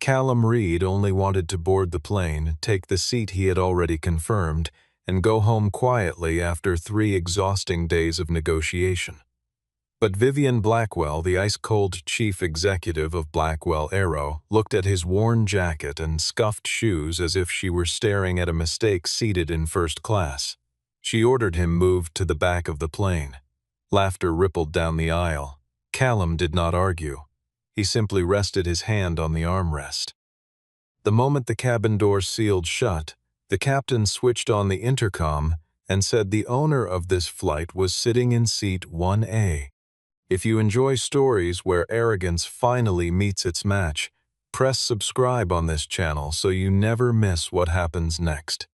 Callum Reed only wanted to board the plane, take the seat he had already confirmed, and go home quietly after 3 exhausting days of negotiation. But Vivian Blackwell, the ice-cold chief executive of Blackwell Aero, looked at his worn jacket and scuffed shoes as if she were staring at a mistake seated in first class. She ordered him moved to the back of the plane. Laughter rippled down the aisle. Callum did not argue. He simply rested his hand on the armrest. The moment the cabin door sealed shut, the captain switched on the intercom and said the owner of this flight was sitting in seat 1A. If you enjoy stories where arrogance finally meets its match, press subscribe on this channel so you never miss what happens next.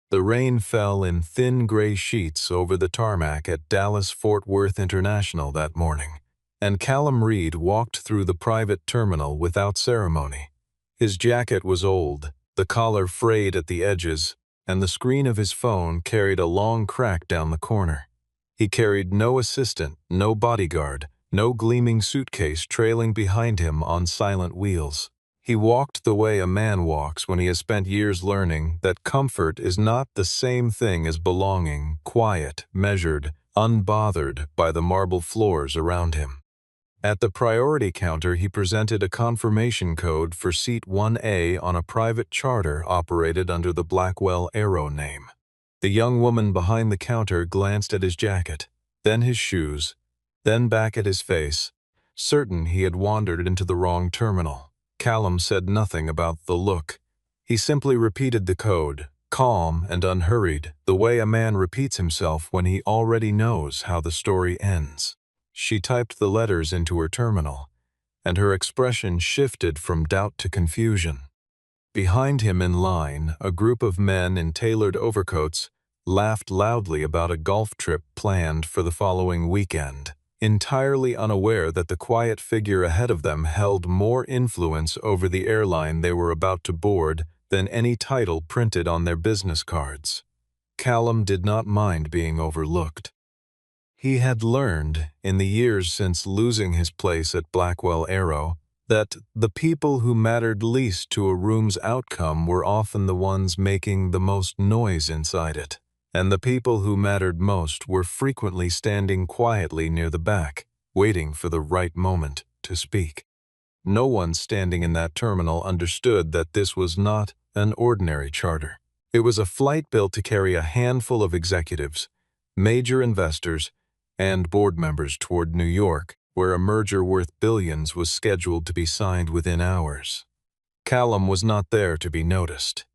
The rain fell in thin gray sheets over the tarmac at Dallas-Fort Worth International that morning, and Callum Reed walked through the private terminal without ceremony. His jacket was old, the collar frayed at the edges, and the screen of his phone carried a long crack down the corner. He carried no assistant, no bodyguard, no gleaming suitcase trailing behind him on silent wheels. He walked the way a man walks when he has spent years learning that comfort is not the same thing as belonging, quiet, measured, unbothered by the marble floors around him. At the priority counter, he presented a confirmation code for seat 1A on a private charter operated under the Blackwell Aero name. The young woman behind the counter glanced at his jacket, then his shoes, then back at his face, certain he had wandered into the wrong terminal. Callum said nothing about the look. He simply repeated the code, calm and unhurried, the way a man repeats himself when he already knows how the story ends. She typed the letters into her terminal, and her expression shifted from doubt to confusion. Behind him in line, a group of men in tailored overcoats laughed loudly about a golf trip planned for the following weekend, entirely unaware that the quiet figure ahead of them held more influence over the airline they were about to board than any title printed on their business cards. Callum did not mind being overlooked. He had learned, in the years since losing his place at Blackwell Aero, that the people who mattered least to a room's outcome were often the ones making the most noise inside it, and the people who mattered most were frequently standing quietly near the back, waiting for the right moment to speak. No one standing in that terminal understood that this was not an ordinary charter. It was a flight built to carry a handful of executives, major investors, and board members toward New York, where a merger worth billions was scheduled to be signed within hours. Callum was not there to be noticed.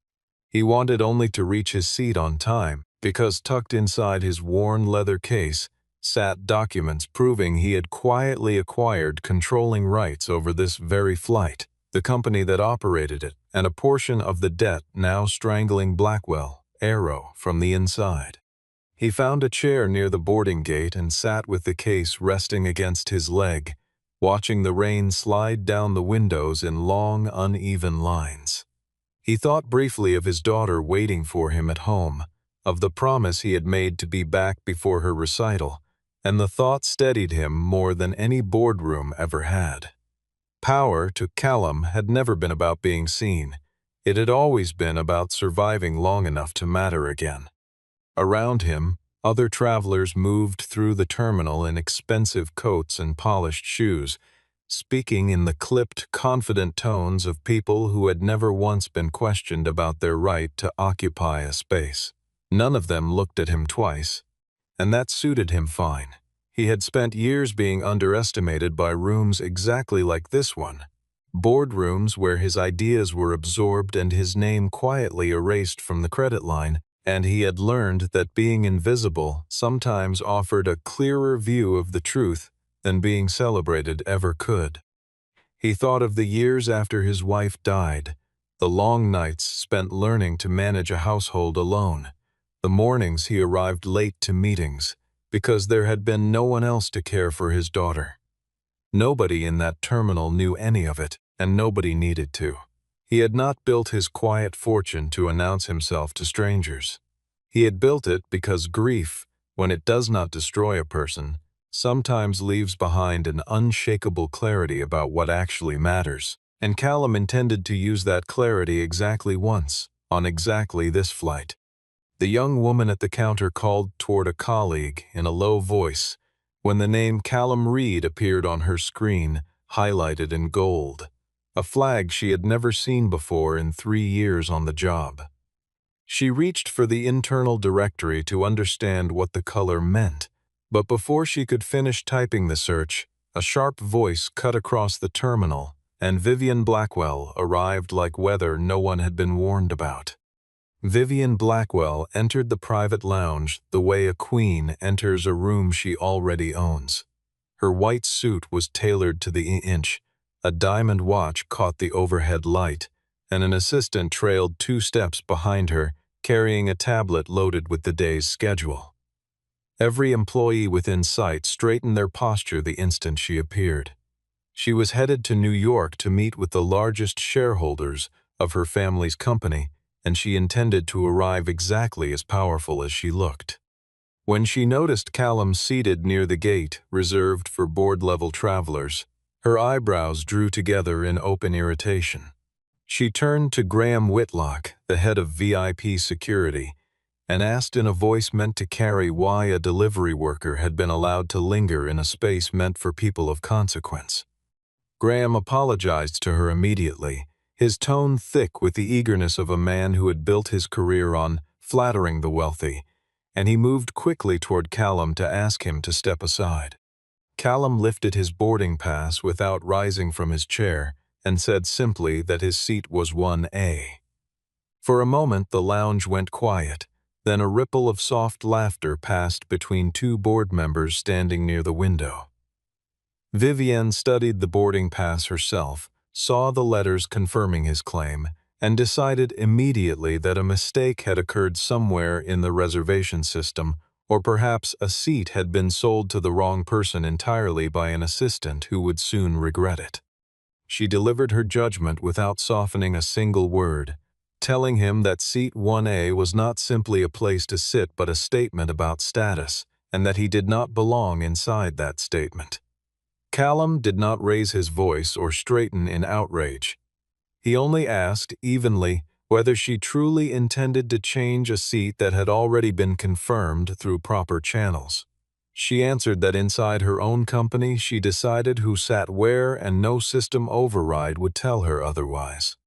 He wanted only to reach his seat on time, because tucked inside his worn leather case sat documents proving he had quietly acquired controlling rights over this very flight, the company that operated it, and a portion of the debt now strangling Blackwell Aero from the inside. He found a chair near the boarding gate and sat with the case resting against his leg, watching the rain slide down the windows in long, uneven lines. He thought briefly of his daughter waiting for him at home, of the promise he had made to be back before her recital, and the thought steadied him more than any boardroom ever had. Power, to Callum, had never been about being seen. It had always been about surviving long enough to matter again. Around him, other travelers moved through the terminal in expensive coats and polished shoes, speaking in the clipped, confident tones of people who had never once been questioned about their right to occupy a space. None of them looked at him twice, and that suited him fine. He had spent years being underestimated by rooms exactly like this one, boardrooms where his ideas were absorbed and his name quietly erased from the credit line, and he had learned that being invisible sometimes offered a clearer view of the truth than being celebrated ever could. He thought of the years after his wife died, the long nights spent learning to manage a household alone, the mornings he arrived late to meetings because there had been no one else to care for his daughter. Nobody in that terminal knew any of it, and nobody needed to. He had not built his quiet fortune to announce himself to strangers. He had built it because grief, when it does not destroy a person, sometimes leaves behind an unshakable clarity about what actually matters. and Callum intended to use that clarity exactly once, on exactly this flight. The young woman at the counter called toward a colleague in a low voice when the name Callum Reed appeared on her screen, highlighted in gold, a flag she had never seen before in 3 years on the job. She reached for the internal directory to understand what the color meant, but before she could finish typing the search, a sharp voice cut across the terminal, and Vivian Blackwell arrived like weather no one had been warned about. Vivian Blackwell entered the private lounge the way a queen enters a room she already owns. Her white suit was tailored to the inch, a diamond watch caught the overhead light, and an assistant trailed 2 steps behind her, carrying a tablet loaded with the day's schedule. Every employee within sight straightened their posture the instant she appeared. She was headed to New York to meet with the largest shareholders of her family's company, and she intended to arrive exactly as powerful as she looked. When she noticed Callum seated near the gate reserved for board-level travelers, her eyebrows drew together in open irritation. She turned to Graham Whitlock, the head of VIP security, and asked in a voice meant to carry why a delivery worker had been allowed to linger in a space meant for people of consequence. Graham apologized to her immediately, his tone thick with the eagerness of a man who had built his career on flattering the wealthy, and he moved quickly toward Callum to ask him to step aside. Callum lifted his boarding pass without rising from his chair and said simply that his seat was 1A. For a moment the lounge went quiet, then a ripple of soft laughter passed between 2 board members standing near the window. Vivienne studied the boarding pass herself, saw the letters confirming his claim, and decided immediately that a mistake had occurred somewhere in the reservation system, or perhaps a seat had been sold to the wrong person entirely by an assistant who would soon regret it. She delivered her judgment without softening a single word, telling him that seat 1A was not simply a place to sit but a statement about status, and that he did not belong inside that statement. Callum did not raise his voice or straighten in outrage. He only asked, evenly, whether she truly intended to change a seat that had already been confirmed through proper channels. She answered that inside her own company she decided who sat where and no system override would tell her otherwise.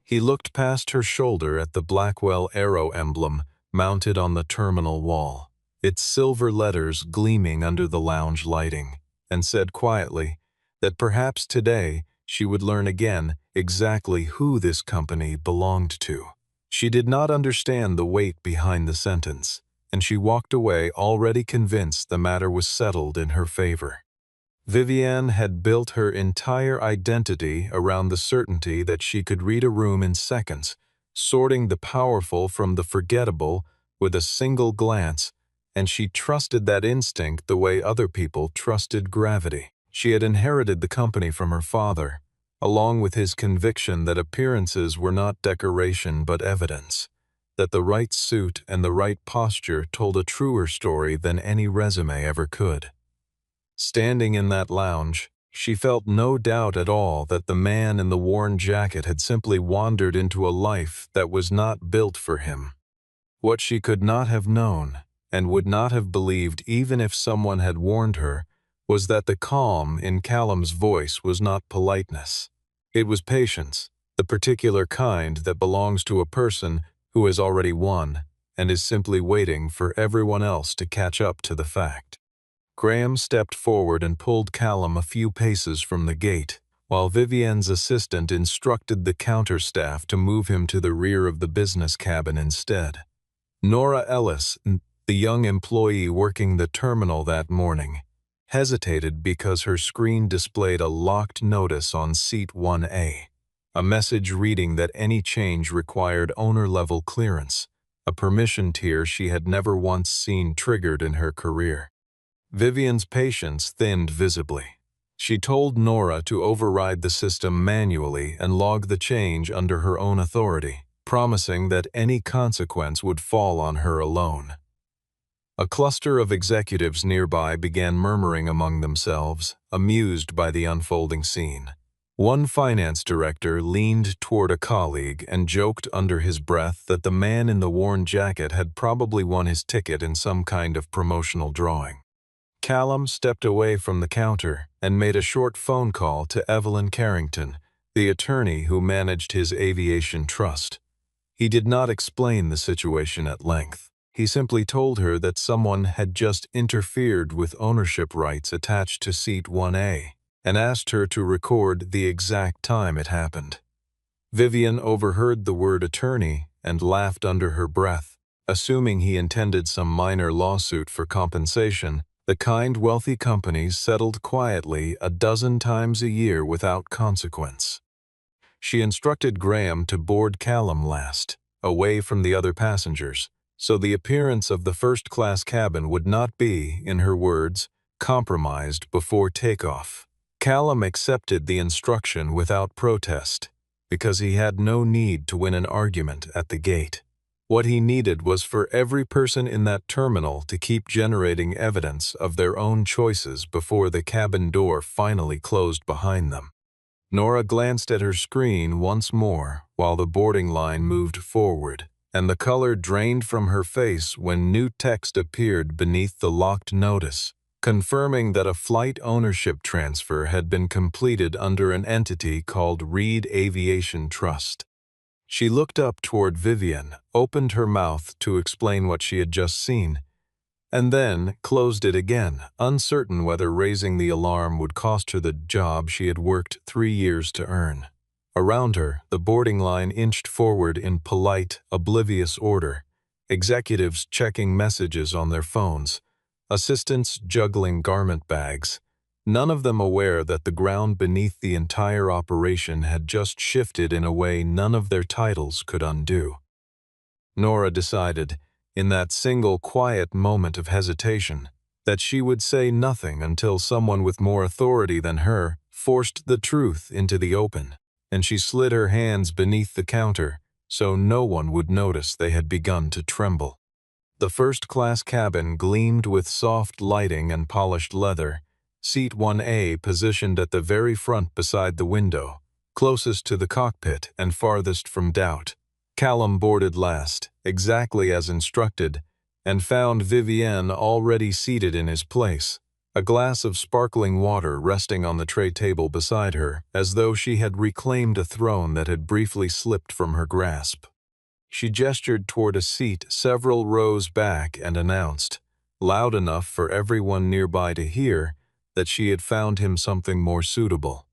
He looked past her shoulder at the Blackwell arrow emblem mounted on the terminal wall, its silver letters gleaming under the lounge lighting, and said quietly that perhaps today she would learn again exactly who this company belonged to. She did not understand the weight behind the sentence, and she walked away already convinced the matter was settled in her favor. Vivienne had built her entire identity around the certainty that she could read a room in seconds, sorting the powerful from the forgettable with a single glance, and she trusted that instinct the way other people trusted gravity. She had inherited the company from her father, along with his conviction that appearances were not decoration but evidence, that the right suit and the right posture told a truer story than any resume ever could. Standing in that lounge, she felt no doubt at all that the man in the worn jacket had simply wandered into a life that was not built for him. What she could not have known, and would not have believed even if someone had warned her, was that the calm in Callum's voice was not politeness. It was patience, the particular kind that belongs to a person who has already won and is simply waiting for everyone else to catch up to the fact. Graham stepped forward and pulled Callum a few paces from the gate, while Vivienne's assistant instructed the counter staff to move him to the rear of the business cabin instead. Nora Ellis, the young employee working the terminal that morning, hesitated because her screen displayed a locked notice on seat 1A, a message reading that any change required owner-level clearance, a permission tier she had never once seen triggered in her career. Vivienne's patience thinned visibly. She told Nora to override the system manually and log the change under her own authority, promising that any consequence would fall on her alone. A cluster of executives nearby began murmuring among themselves, amused by the unfolding scene. One finance director leaned toward a colleague and joked under his breath that the man in the worn jacket had probably won his ticket in some kind of promotional drawing. Callum stepped away from the counter and made a short phone call to Evelyn Carrington, the attorney who managed his aviation trust. He did not explain the situation at length. He simply told her that someone had just interfered with ownership rights attached to Seat 1A and asked her to record the exact time it happened. Vivian overheard the word attorney and laughed under her breath, assuming he intended some minor lawsuit for compensation. The kind wealthy companies settled quietly a dozen times a year without consequence. She instructed Graham to board Callum last, away from the other passengers, so the appearance of the first-class cabin would not be, in her words, compromised before takeoff. Callum accepted the instruction without protest, because he had no need to win an argument at the gate. What he needed was for every person in that terminal to keep generating evidence of their own choices before the cabin door finally closed behind them. Nora glanced at her screen once more while the boarding line moved forward, and the color drained from her face when new text appeared beneath the locked notice, confirming that a flight ownership transfer had been completed under an entity called Reed Aviation Trust. She looked up toward Vivian, opened her mouth to explain what she had just seen, and then closed it again, uncertain whether raising the alarm would cost her the job she had worked 3 years to earn. Around her, the boarding line inched forward in polite, oblivious order, executives checking messages on their phones, assistants juggling garment bags, none of them aware that the ground beneath the entire operation had just shifted in a way none of their titles could undo. Nora decided, in that single quiet moment of hesitation, that she would say nothing until someone with more authority than her forced the truth into the open, and she slid her hands beneath the counter so no one would notice they had begun to tremble. The first-class cabin gleamed with soft lighting and polished leather, Seat 1A positioned at the very front beside the window, closest to the cockpit and farthest from doubt. Callum boarded last, exactly as instructed, and found Vivienne already seated in his place, a glass of sparkling water resting on the tray table beside her, as though she had reclaimed a throne that had briefly slipped from her grasp. She gestured toward a seat several rows back and announced, loud enough for everyone nearby to hear, that she had found him something more suitable.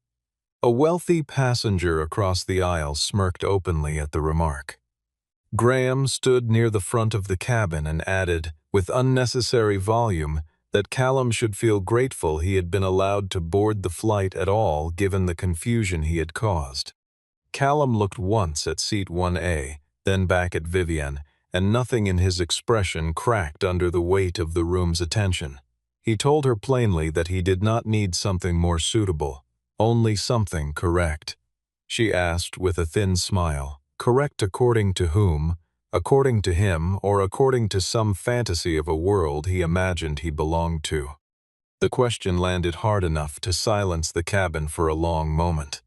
A wealthy passenger across the aisle smirked openly at the remark. Graham stood near the front of the cabin and added, with unnecessary volume, that Callum should feel grateful he had been allowed to board the flight at all given the confusion he had caused. Callum looked once at Seat 1A, then back at Vivian, and nothing in his expression cracked under the weight of the room's attention. He told her plainly that he did not need something more suitable, only something correct. She asked with a thin smile, correct according to whom, according to him, or according to some fantasy of a world he imagined he belonged to. The question landed hard enough to silence the cabin for a long moment.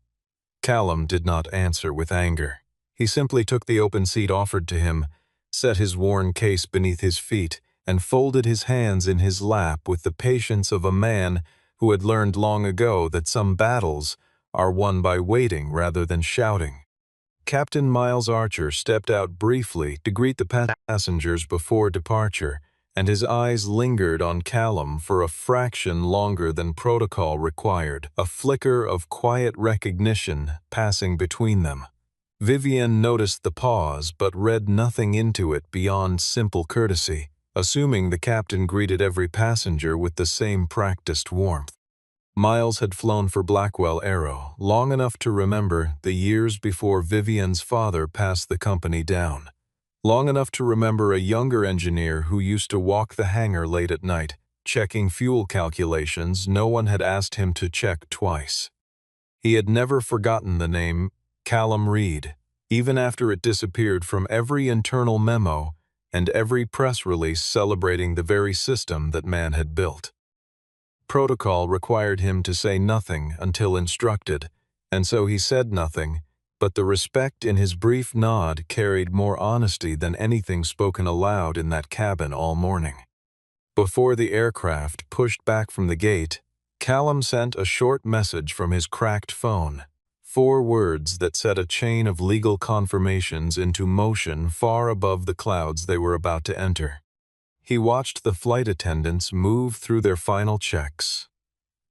Callum did not answer with anger. He simply took the open seat offered to him, set his worn case beneath his feet, and folded his hands in his lap with the patience of a man who had learned long ago that some battles are won by waiting rather than shouting. Captain Miles Archer stepped out briefly to greet the passengers before departure, and his eyes lingered on Callum for a fraction longer than protocol required, a flicker of quiet recognition passing between them. Vivian noticed the pause but read nothing into it beyond simple courtesy, assuming the captain greeted every passenger with the same practiced warmth. Miles had flown for Blackwell Aero long enough to remember the years before Vivian's father passed the company down, long enough to remember a younger engineer who used to walk the hangar late at night, checking fuel calculations no one had asked him to check twice. He had never forgotten the name Callum Reed, even after it disappeared from every internal memo and every press release celebrating the very system that man had built. Protocol required him to say nothing until instructed, and so he said nothing, but the respect in his brief nod carried more honesty than anything spoken aloud in that cabin all morning. Before the aircraft pushed back from the gate, Callum sent a short message from his cracked phone, 4 words that set a chain of legal confirmations into motion far above the clouds they were about to enter. He watched the flight attendants move through their final checks,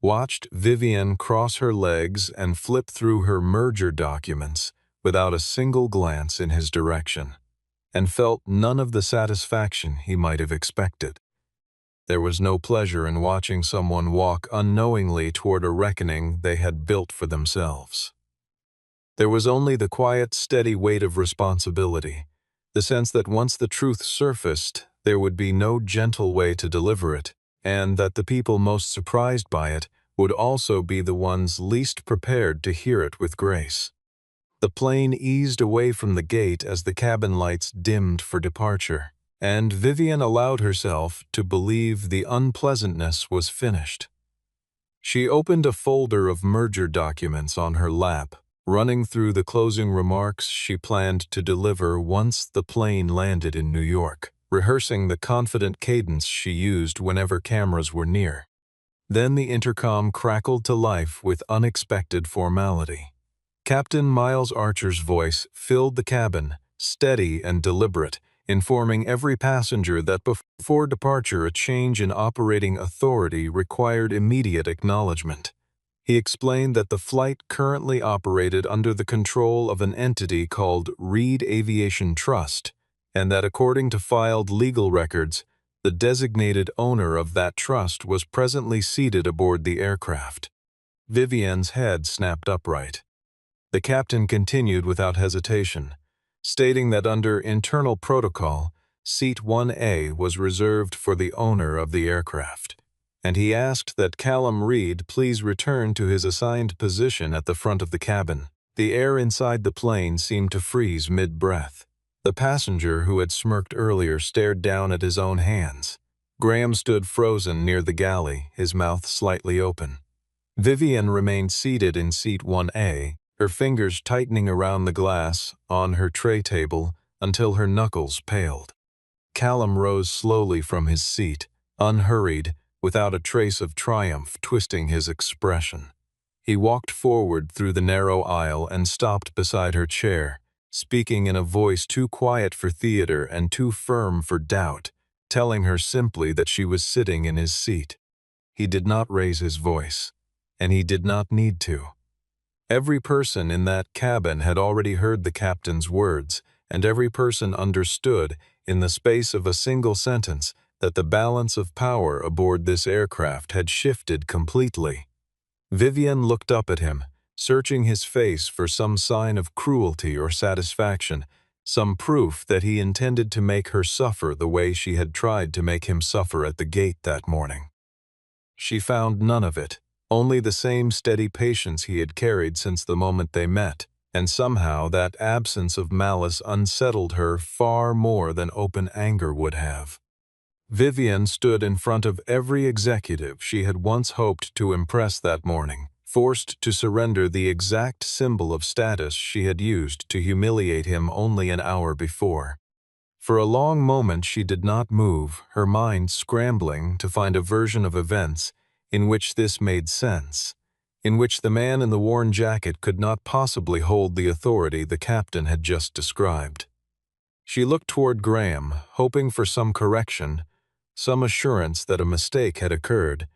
watched Vivian cross her legs and flip through her merger documents without a single glance in his direction, and felt none of the satisfaction he might have expected. There was no pleasure in watching someone walk unknowingly toward a reckoning they had built for themselves. There was only the quiet, steady weight of responsibility, the sense that once the truth surfaced, there would be no gentle way to deliver it, and that the people most surprised by it would also be the ones least prepared to hear it with grace. The plane eased away from the gate as the cabin lights dimmed for departure, and Vivian allowed herself to believe the unpleasantness was finished. She opened a folder of merger documents on her lap, running through the closing remarks she planned to deliver once the plane landed in New York, rehearsing the confident cadence she used whenever cameras were near. Then the intercom crackled to life with unexpected formality. Captain Miles Archer's voice filled the cabin, steady and deliberate, informing every passenger that before departure a change in operating authority required immediate acknowledgement. He explained that the flight currently operated under the control of an entity called Reed Aviation Trust, and that according to filed legal records, the designated owner of that trust was presently seated aboard the aircraft. Vivian's head snapped upright. The captain continued without hesitation, stating that under internal protocol, Seat 1A was reserved for the owner of the aircraft, and he asked that Callum Reed please return to his assigned position at the front of the cabin. The air inside the plane seemed to freeze mid-breath. The passenger who had smirked earlier stared down at his own hands. Graham stood frozen near the galley, his mouth slightly open. Vivian remained seated in Seat 1A, her fingers tightening around the glass on her tray table until her knuckles paled. Callum rose slowly from his seat, unhurried, without a trace of triumph twisting his expression. He walked forward through the narrow aisle and stopped beside her chair, speaking in a voice too quiet for theater and too firm for doubt, telling her simply that she was sitting in his seat. He did not raise his voice, and he did not need to. Every person in that cabin had already heard the captain's words, and every person understood, in the space of a single sentence, that the balance of power aboard this aircraft had shifted completely. Vivian looked up at him, searching his face for some sign of cruelty or satisfaction, some proof that he intended to make her suffer the way she had tried to make him suffer at the gate that morning. She found none of it. Only the same steady patience he had carried since the moment they met, and somehow that absence of malice unsettled her far more than open anger would have. Vivian stood in front of every executive she had once hoped to impress that morning, forced to surrender the exact symbol of status she had used to humiliate him only an hour before. For a long moment she did not move, her mind scrambling to find a version of events in which this made sense, in which the man in the worn jacket could not possibly hold the authority the captain had just described. She looked toward Graham, hoping for some correction, some assurance that a mistake had occurred,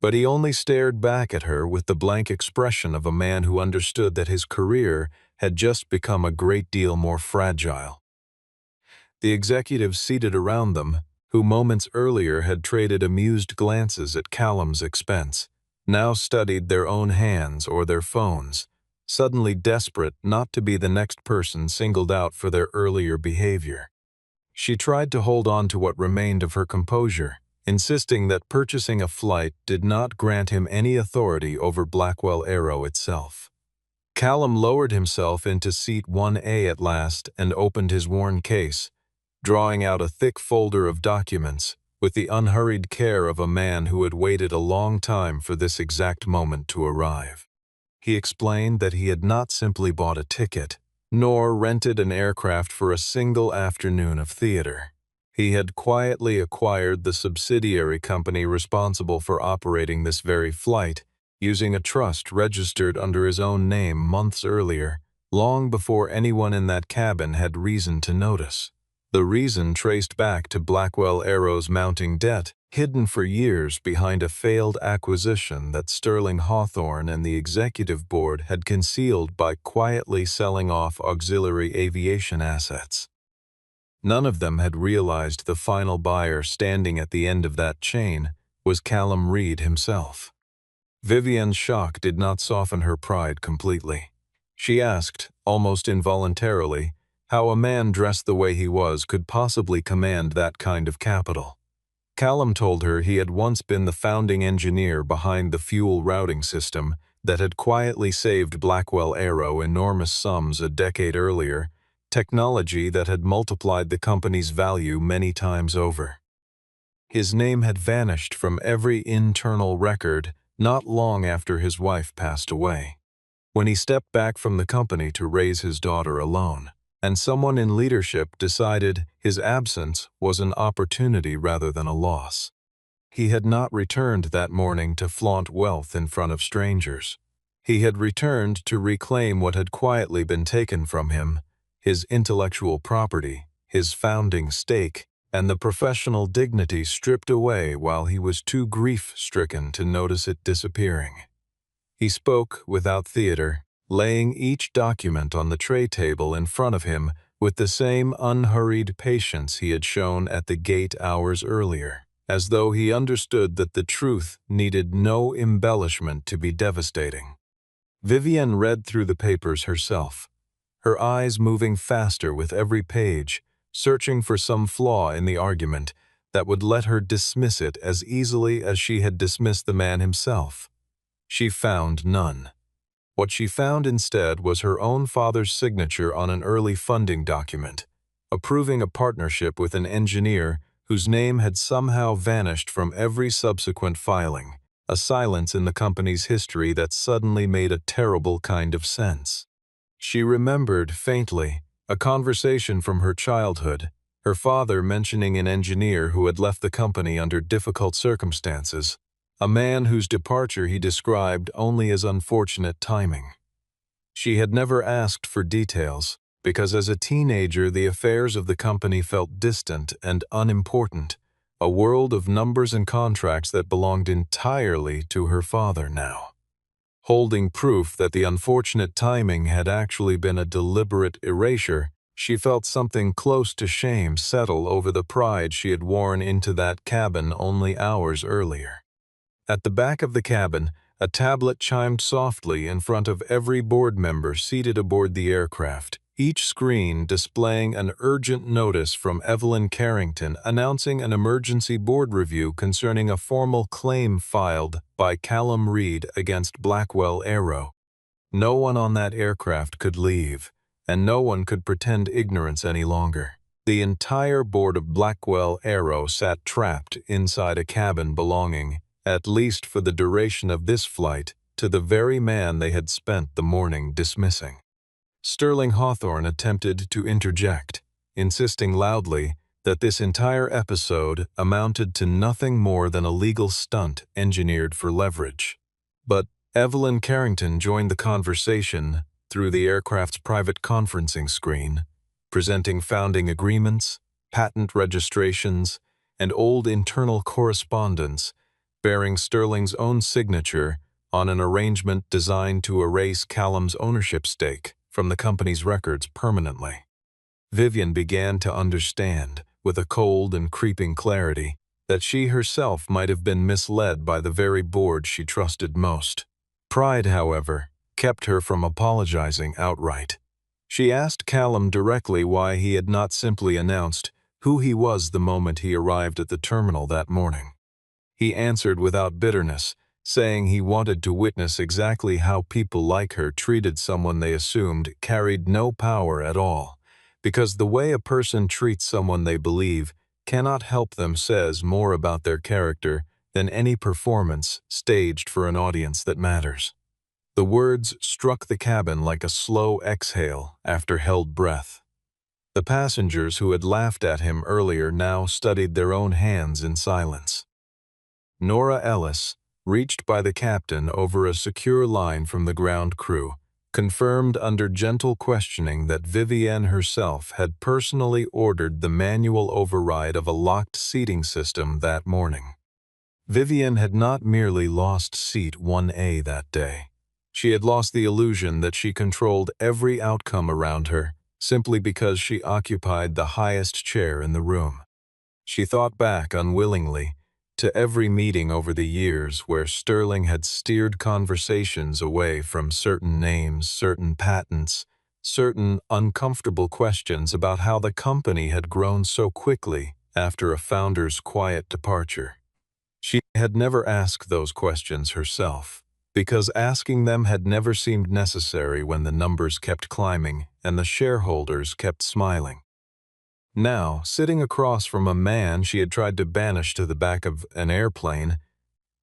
but he only stared back at her with the blank expression of a man who understood that his career had just become a great deal more fragile. The executives seated around them, who moments earlier had traded amused glances at Callum's expense, now studied their own hands or their phones, suddenly desperate not to be the next person singled out for their earlier behavior. She tried to hold on to what remained of her composure, insisting that purchasing a flight did not grant him any authority over Blackwell Aero itself. Callum lowered himself into Seat 1A at last and opened his worn case, drawing out a thick folder of documents with the unhurried care of a man who had waited a long time for this exact moment to arrive. He explained that he had not simply bought a ticket, nor rented an aircraft for a single afternoon of theater. He had quietly acquired the subsidiary company responsible for operating this very flight, using a trust registered under his own name months earlier, long before anyone in that cabin had reason to notice. The reason traced back to Blackwell Aero's mounting debt, hidden for years behind a failed acquisition that Sterling Hawthorne and the executive board had concealed by quietly selling off auxiliary aviation assets. None of them had realized the final buyer standing at the end of that chain was Callum Reed himself. Vivian's shock did not soften her pride completely. She asked, almost involuntarily, how a man dressed the way he was could possibly command that kind of capital. Callum told her he had once been the founding engineer behind the fuel routing system that had quietly saved Blackwell Aero enormous sums a decade earlier, technology that had multiplied the company's value many times over. His name had vanished from every internal record not long after his wife passed away, when he stepped back from the company to raise his daughter alone, and someone in leadership decided his absence was an opportunity rather than a loss. He had not returned that morning to flaunt wealth in front of strangers. He had returned to reclaim what had quietly been taken from him, his intellectual property, his founding stake, and the professional dignity stripped away while he was too grief-stricken to notice it disappearing. He spoke without theater, laying each document on the tray table in front of him with the same unhurried patience he had shown at the gate hours earlier, as though he understood that the truth needed no embellishment to be devastating. Vivian read through the papers herself, her eyes moving faster with every page, searching for some flaw in the argument that would let her dismiss it as easily as she had dismissed the man himself. She found none. What she found instead was her own father's signature on an early funding document, approving a partnership with an engineer whose name had somehow vanished from every subsequent filing, a silence in the company's history that suddenly made a terrible kind of sense. She remembered, faintly, a conversation from her childhood, her father mentioning an engineer who had left the company under difficult circumstances, a man whose departure he described only as unfortunate timing. She had never asked for details, because as a teenager the affairs of the company felt distant and unimportant, a world of numbers and contracts that belonged entirely to her father now. Holding proof that the unfortunate timing had actually been a deliberate erasure, she felt something close to shame settle over the pride she had worn into that cabin only hours earlier. At the back of the cabin, a tablet chimed softly in front of every board member seated aboard the aircraft, each screen displaying an urgent notice from Evelyn Carrington announcing an emergency board review concerning a formal claim filed by Callum Reed against Blackwell Aero. No one on that aircraft could leave, and no one could pretend ignorance any longer. The entire board of Blackwell Aero sat trapped inside a cabin belonging, at least for the duration of this flight, to the very man they had spent the morning dismissing. Sterling Hawthorne attempted to interject, insisting loudly that this entire episode amounted to nothing more than a legal stunt engineered for leverage. But Evelyn Carrington joined the conversation through the aircraft's private conferencing screen, presenting founding agreements, patent registrations, and old internal correspondence bearing Sterling's own signature on an arrangement designed to erase Callum's ownership stake from the company's records permanently. Vivian began to understand, with a cold and creeping clarity, that she herself might have been misled by the very board she trusted most. Pride, however, kept her from apologizing outright. She asked Callum directly why he had not simply announced who he was the moment he arrived at the terminal that morning. He answered without bitterness, saying he wanted to witness exactly how people like her treated someone they assumed carried no power at all, because the way a person treats someone they believe cannot help them says more about their character than any performance staged for an audience that matters. The words struck the cabin like a slow exhale after held breath. The passengers who had laughed at him earlier now studied their own hands in silence. Nora Ellis, reached by the captain over a secure line from the ground crew, confirmed under gentle questioning that Vivienne herself had personally ordered the manual override of a locked seating system that morning. Vivienne had not merely lost seat 1A that day. She had lost the illusion that she controlled every outcome around her simply because she occupied the highest chair in the room. She thought back unwillingly to every meeting over the years where Sterling had steered conversations away from certain names, certain patents, certain uncomfortable questions about how the company had grown so quickly after a founder's quiet departure. She had never asked those questions herself, because asking them had never seemed necessary when the numbers kept climbing and the shareholders kept smiling. Now, sitting across from a man she had tried to banish to the back of an airplane,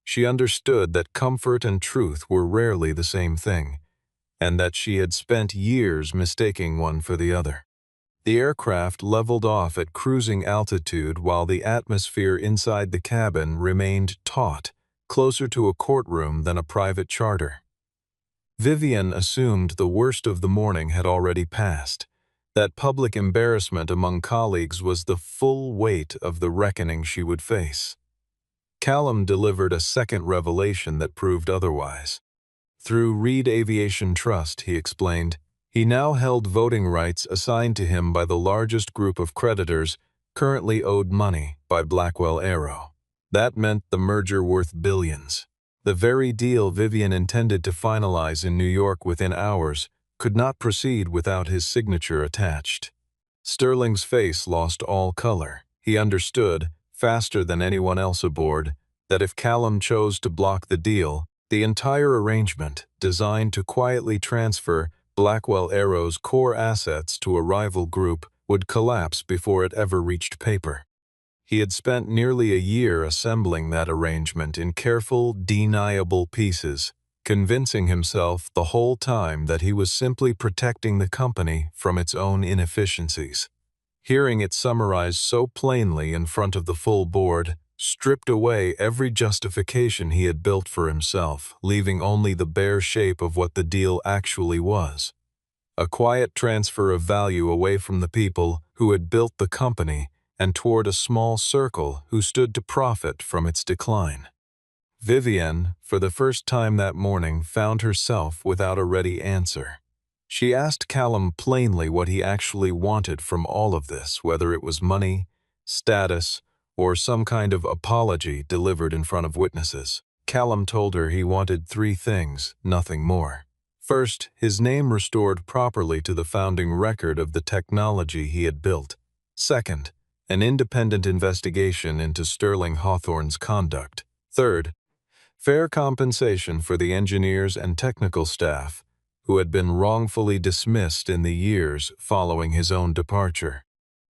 she understood that comfort and truth were rarely the same thing, and that she had spent years mistaking one for the other. The aircraft leveled off at cruising altitude while the atmosphere inside the cabin remained taut, closer to a courtroom than a private charter. Vivienne assumed the worst of the morning had already passed. That public embarrassment among colleagues was the full weight of the reckoning she would face. Callum delivered a second revelation that proved otherwise. Through Reed Aviation Trust, he explained, he now held voting rights assigned to him by the largest group of creditors currently owed money by Blackwell Aero. That meant the merger worth billions. The very deal Vivienne intended to finalize in New York within hours could not proceed without his signature attached. Sterling's face lost all color. He understood, faster than anyone else aboard, that if Callum chose to block the deal, the entire arrangement, designed to quietly transfer Blackwell Aero's core assets to a rival group, would collapse before it ever reached paper. He had spent nearly a year assembling that arrangement in careful, deniable pieces, convincing himself the whole time that he was simply protecting the company from its own inefficiencies. Hearing it summarized so plainly in front of the full board stripped away every justification he had built for himself, leaving only the bare shape of what the deal actually was. A quiet transfer of value away from the people who had built the company and toward a small circle who stood to profit from its decline. Vivienne, for the first time that morning, found herself without a ready answer. She asked Callum plainly what he actually wanted from all of this, whether it was money, status, or some kind of apology delivered in front of witnesses. Callum told her he wanted three things, nothing more. First, his name restored properly to the founding record of the technology he had built. Second, an independent investigation into Sterling Hawthorne's conduct. Third, fair compensation for the engineers and technical staff who had been wrongfully dismissed in the years following his own departure.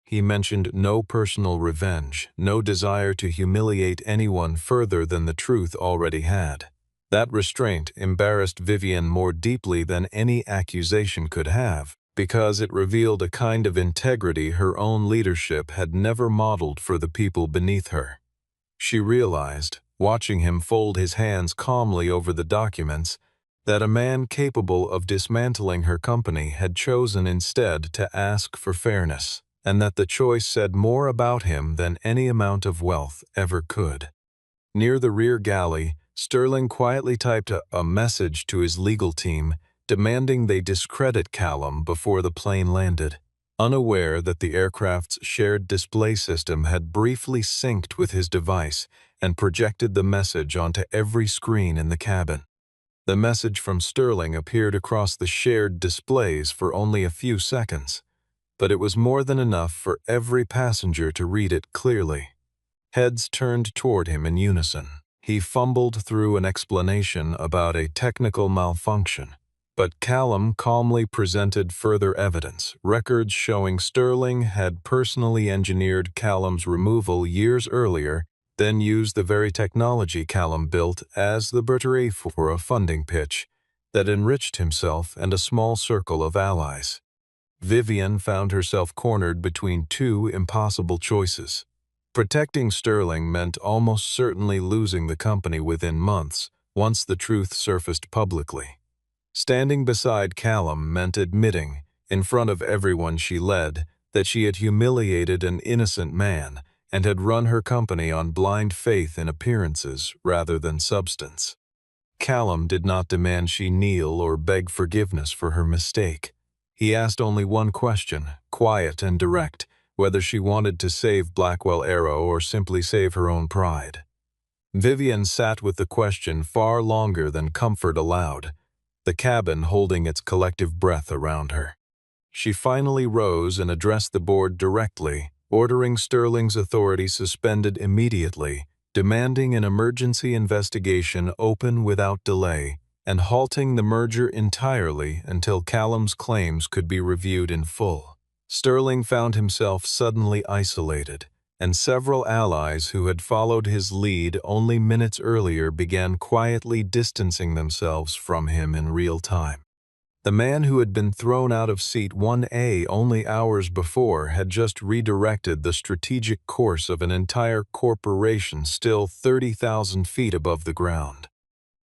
He mentioned no personal revenge, no desire to humiliate anyone further than the truth already had. That restraint embarrassed Vivienne more deeply than any accusation could have, because it revealed a kind of integrity her own leadership had never modeled for the people beneath her. She realized, watching him fold his hands calmly over the documents, that a man capable of dismantling her company had chosen instead to ask for fairness, and that the choice said more about him than any amount of wealth ever could. Near the rear galley, Sterling quietly typed a message to his legal team, demanding they discredit Callum before the plane landed, unaware that the aircraft's shared display system had briefly synced with his device and projected the message onto every screen in the cabin. The message from Sterling appeared across the shared displays for only a few seconds, but it was more than enough for every passenger to read it clearly. Heads turned toward him in unison. He fumbled through an explanation about a technical malfunction, but Callum calmly presented further evidence, records showing Sterling had personally engineered Callum's removal years earlier, then used the very technology Callum built as the battery for a funding pitch, that enriched himself and a small circle of allies. Vivian found herself cornered between two impossible choices. Protecting Sterling meant almost certainly losing the company within months, once the truth surfaced publicly. Standing beside Callum meant admitting, in front of everyone she led, that she had humiliated an innocent man and had run her company on blind faith in appearances rather than substance. Callum did not demand she kneel or beg forgiveness for her mistake. He asked only one question, quiet and direct, whether she wanted to save Blackwell Arrow or simply save her own pride. Vivian sat with the question far longer than comfort allowed, the cabin holding its collective breath around her. She finally rose and addressed the board directly, ordering Sterling's authority suspended immediately, demanding an emergency investigation open without delay, and halting the merger entirely until Callum's claims could be reviewed in full. Sterling found himself suddenly isolated, and several allies who had followed his lead only minutes earlier began quietly distancing themselves from him in real time. The man who had been thrown out of seat 1A only hours before had just redirected the strategic course of an entire corporation still 30,000 feet above the ground.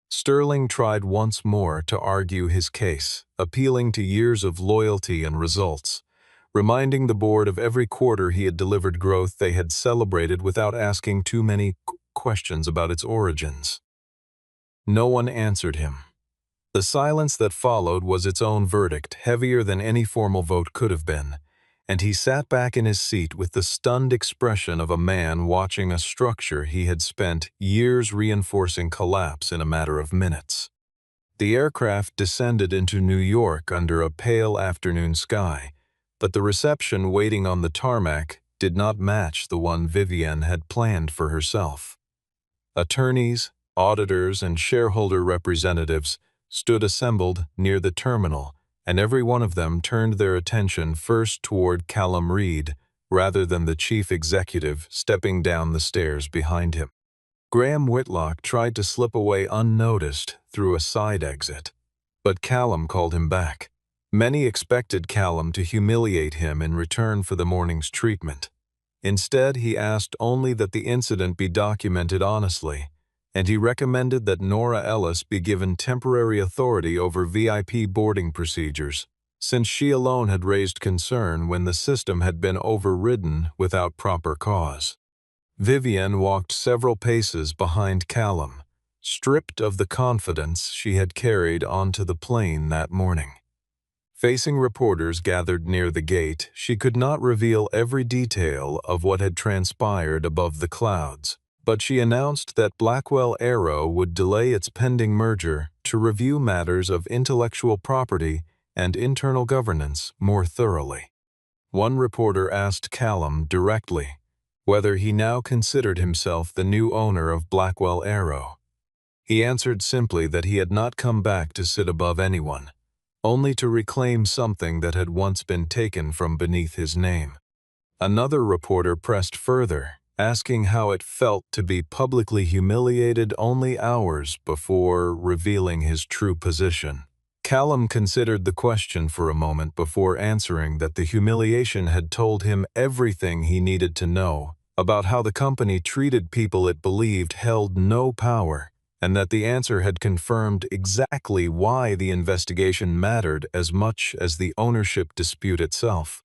Sterling tried once more to argue his case, appealing to years of loyalty and results, reminding the board of every quarter he had delivered growth they had celebrated without asking too many questions about its origins. No one answered him. The silence that followed was its own verdict, heavier than any formal vote could have been, and he sat back in his seat with the stunned expression of a man watching a structure he had spent years reinforcing collapse in a matter of minutes. The aircraft descended into New York under a pale afternoon sky, but the reception waiting on the tarmac did not match the one Vivian had planned for herself. Attorneys, auditors, and shareholder representatives stood assembled near the terminal, and every one of them turned their attention first toward Callum Reed, rather than the chief executive stepping down the stairs behind him. Graham Whitlock tried to slip away unnoticed through a side exit, but Callum called him back. Many expected Callum to humiliate him in return for the morning's treatment. Instead, he asked only that the incident be documented honestly, and he recommended that Nora Ellis be given temporary authority over VIP boarding procedures, since she alone had raised concern when the system had been overridden without proper cause. Vivian walked several paces behind Callum, stripped of the confidence she had carried onto the plane that morning. Facing reporters gathered near the gate, she could not reveal every detail of what had transpired above the clouds, but she announced that Blackwell Arrow would delay its pending merger to review matters of intellectual property and internal governance more thoroughly. One reporter asked Callum directly whether he now considered himself the new owner of Blackwell Arrow. He answered simply that he had not come back to sit above anyone, only to reclaim something that had once been taken from beneath his name. Another reporter pressed further, asking how it felt to be publicly humiliated only hours before revealing his true position. Callum considered the question for a moment before answering that the humiliation had told him everything he needed to know about how the company treated people it believed held no power, and that the answer had confirmed exactly why the investigation mattered as much as the ownership dispute itself.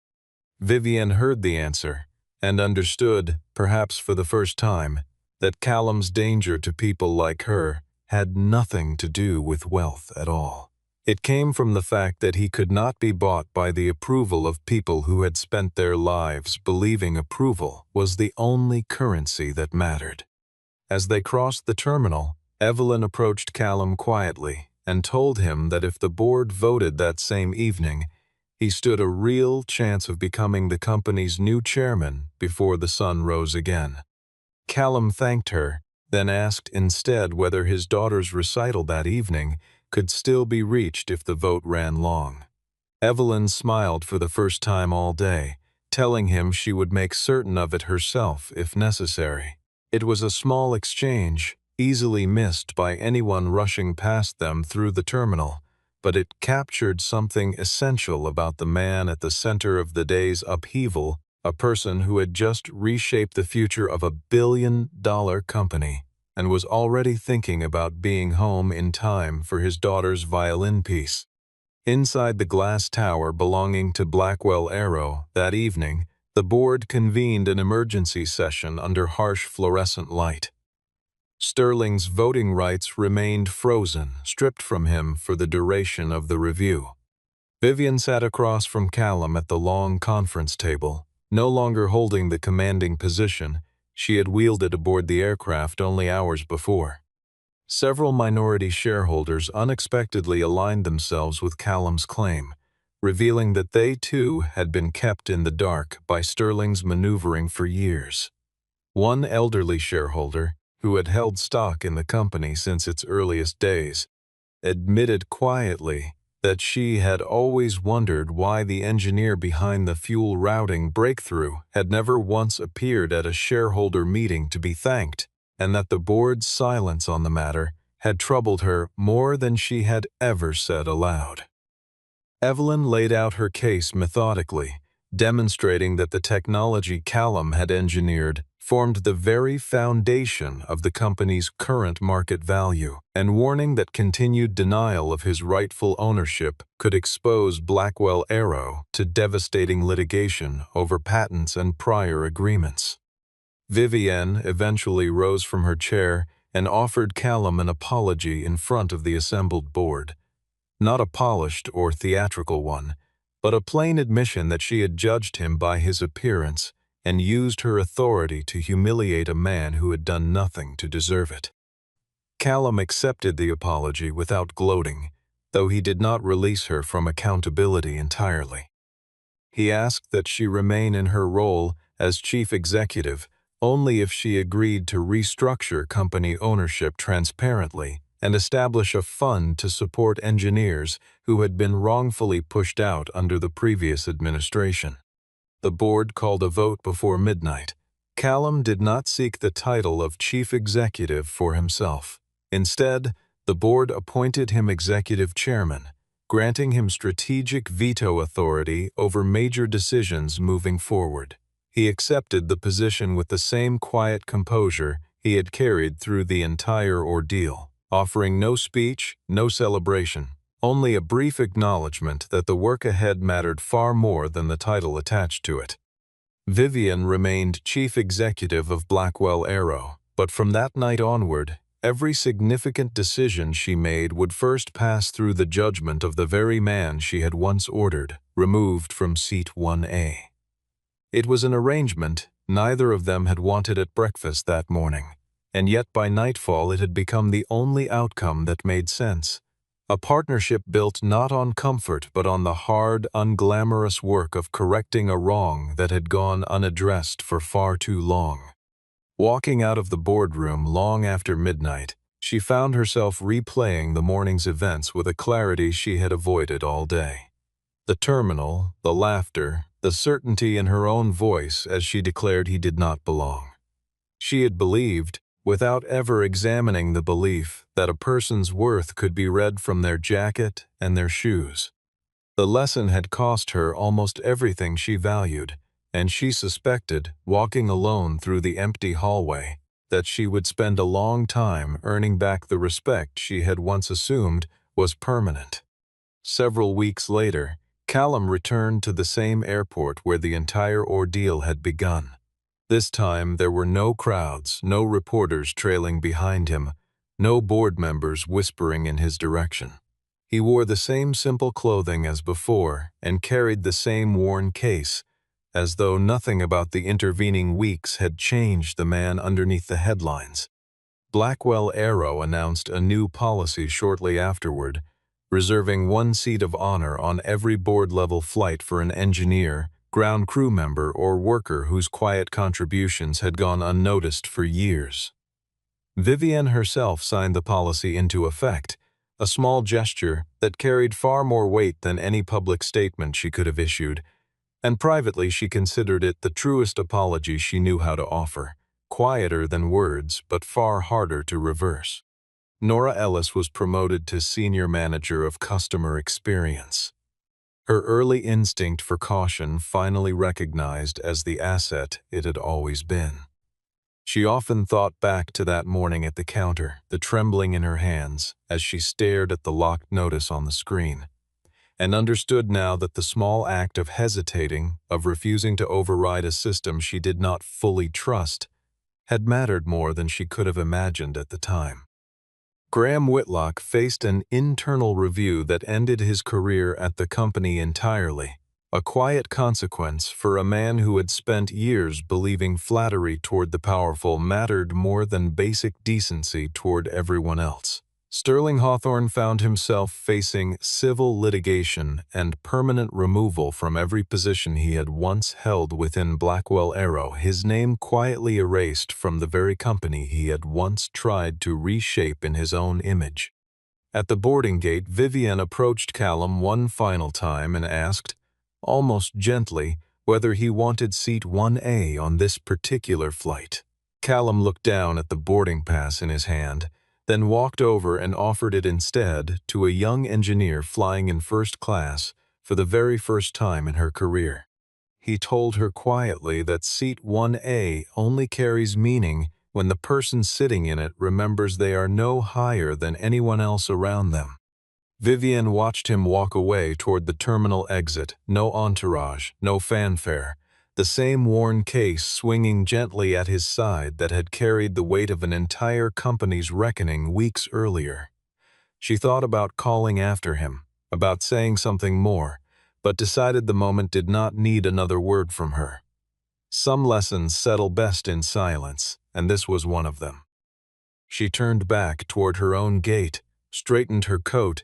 Vivian heard the answer and understood, perhaps for the first time, that Callum's danger to people like her had nothing to do with wealth at all. It came from the fact that he could not be bought by the approval of people who had spent their lives believing approval was the only currency that mattered. As they crossed the terminal, Evelyn approached Callum quietly and told him that if the board voted that same evening, he stood a real chance of becoming the company's new chairman before the sun rose again. Callum thanked her, then asked instead whether his daughter's recital that evening could still be reached if the vote ran long. Evelyn smiled for the first time all day, telling him she would make certain of it herself if necessary. It was a small exchange, easily missed by anyone rushing past them through the terminal, but it captured something essential about the man at the center of the day's upheaval, a person who had just reshaped the future of a billion-dollar company and was already thinking about being home in time for his daughter's violin piece. Inside the glass tower belonging to Blackwell Arrow that evening, the board convened an emergency session under harsh fluorescent light. Sterling's voting rights remained frozen, stripped from him for the duration of the review. Vivian sat across from Callum at the long conference table, no longer holding the commanding position she had wielded aboard the aircraft only hours before. Several minority shareholders unexpectedly aligned themselves with Callum's claim, revealing that they too had been kept in the dark by Sterling's maneuvering for years. One elderly shareholder, who had held stock in the company since its earliest days, admitted quietly that she had always wondered why the engineer behind the fuel routing breakthrough had never once appeared at a shareholder meeting to be thanked, and that the board's silence on the matter had troubled her more than she had ever said aloud. Evelyn laid out her case methodically, demonstrating that the technology Callum had engineered formed the very foundation of the company's current market value, and warning that continued denial of his rightful ownership could expose Blackwell Arrow to devastating litigation over patents and prior agreements. Vivienne eventually rose from her chair and offered Callum an apology in front of the assembled board. Not a polished or theatrical one, but a plain admission that she had judged him by his appearance and used her authority to humiliate a man who had done nothing to deserve it. Callum accepted the apology without gloating, though he did not release her from accountability entirely. He asked that she remain in her role as chief executive only if she agreed to restructure company ownership transparently and establish a fund to support engineers who had been wrongfully pushed out under the previous administration. The board called a vote before midnight. Callum did not seek the title of chief executive for himself. Instead, the board appointed him executive chairman, granting him strategic veto authority over major decisions moving forward. He accepted the position with the same quiet composure he had carried through the entire ordeal, offering no speech, no celebration, only a brief acknowledgement that the work ahead mattered far more than the title attached to it. Vivian remained chief executive of Blackwell Arrow, but from that night onward, every significant decision she made would first pass through the judgment of the very man she had once ordered, removed from seat 1A. It was an arrangement neither of them had wanted at breakfast that morning, and yet by nightfall it had become the only outcome that made sense. A partnership built not on comfort but on the hard, unglamorous work of correcting a wrong that had gone unaddressed for far too long. Walking out of the boardroom long after midnight, she found herself replaying the morning's events with a clarity she had avoided all day. The terminal, the laughter, the certainty in her own voice as she declared he did not belong. She had believed, without ever examining the belief, that a person's worth could be read from their jacket and their shoes. The lesson had cost her almost everything she valued, and she suspected, walking alone through the empty hallway, that she would spend a long time earning back the respect she had once assumed was permanent. Several weeks later, Callum returned to the same airport where the entire ordeal had begun. This time there were no crowds, no reporters trailing behind him, no board members whispering in his direction. He wore the same simple clothing as before and carried the same worn case, as though nothing about the intervening weeks had changed the man underneath the headlines. Blackwell Arrow announced a new policy shortly afterward, reserving one seat of honor on every board-level flight for an engineer, ground crew member, or worker whose quiet contributions had gone unnoticed for years. Vivienne herself signed the policy into effect, a small gesture that carried far more weight than any public statement she could have issued, and privately she considered it the truest apology she knew how to offer, quieter than words but far harder to reverse. Nora Ellis was promoted to Senior Manager of Customer Experience. Her early instinct for caution finally recognized as the asset it had always been. She often thought back to that morning at the counter, the trembling in her hands as she stared at the locked notice on the screen, and understood now that the small act of hesitating, of refusing to override a system she did not fully trust, had mattered more than she could have imagined at the time. Graham Whitlock faced an internal review that ended his career at the company entirely, a quiet consequence for a man who had spent years believing flattery toward the powerful mattered more than basic decency toward everyone else. Sterling Hawthorne found himself facing civil litigation and permanent removal from every position he had once held within Blackwell Arrow, his name quietly erased from the very company he had once tried to reshape in his own image. At the boarding gate, Vivian approached Callum one final time and asked, almost gently, whether he wanted seat 1A on this particular flight. Callum looked down at the boarding pass in his hand, then walked over and offered it instead to a young engineer flying in first class for the very first time in her career. He told her quietly that seat 1A only carries meaning when the person sitting in it remembers they are no higher than anyone else around them. Vivian watched him walk away toward the terminal exit, no entourage, no fanfare, the same worn case swinging gently at his side that had carried the weight of an entire company's reckoning weeks earlier. She thought about calling after him, about saying something more, but decided the moment did not need another word from her. Some lessons settle best in silence, and this was one of them. She turned back toward her own gate, straightened her coat,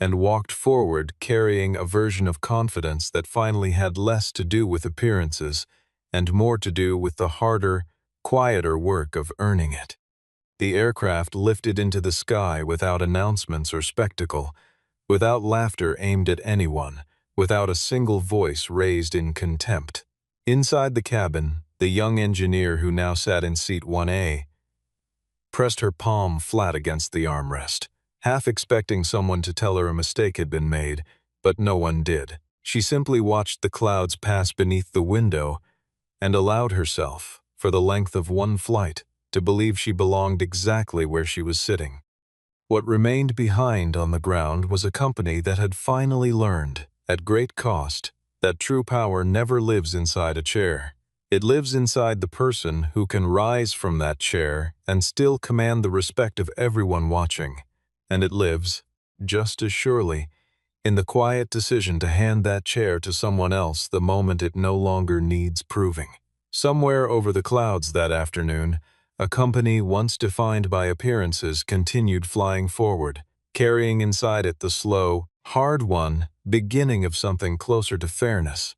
and walked forward carrying a version of confidence that finally had less to do with appearances and more to do with the harder, quieter work of earning it. The aircraft lifted into the sky without announcements or spectacle, without laughter aimed at anyone, without a single voice raised in contempt. Inside the cabin, the young engineer who now sat in seat 1A pressed her palm flat against the armrest, half expecting someone to tell her a mistake had been made, but no one did. She simply watched the clouds pass beneath the window and allowed herself, for the length of one flight, to believe she belonged exactly where she was sitting. What remained behind on the ground was a company that had finally learned, at great cost, that true power never lives inside a chair. It lives inside the person who can rise from that chair and still command the respect of everyone watching. And it lives, just as surely, in the quiet decision to hand that chair to someone else the moment it no longer needs proving. Somewhere over the clouds that afternoon, a company once defined by appearances continued flying forward, carrying inside it the slow, hard-won beginning of something closer to fairness.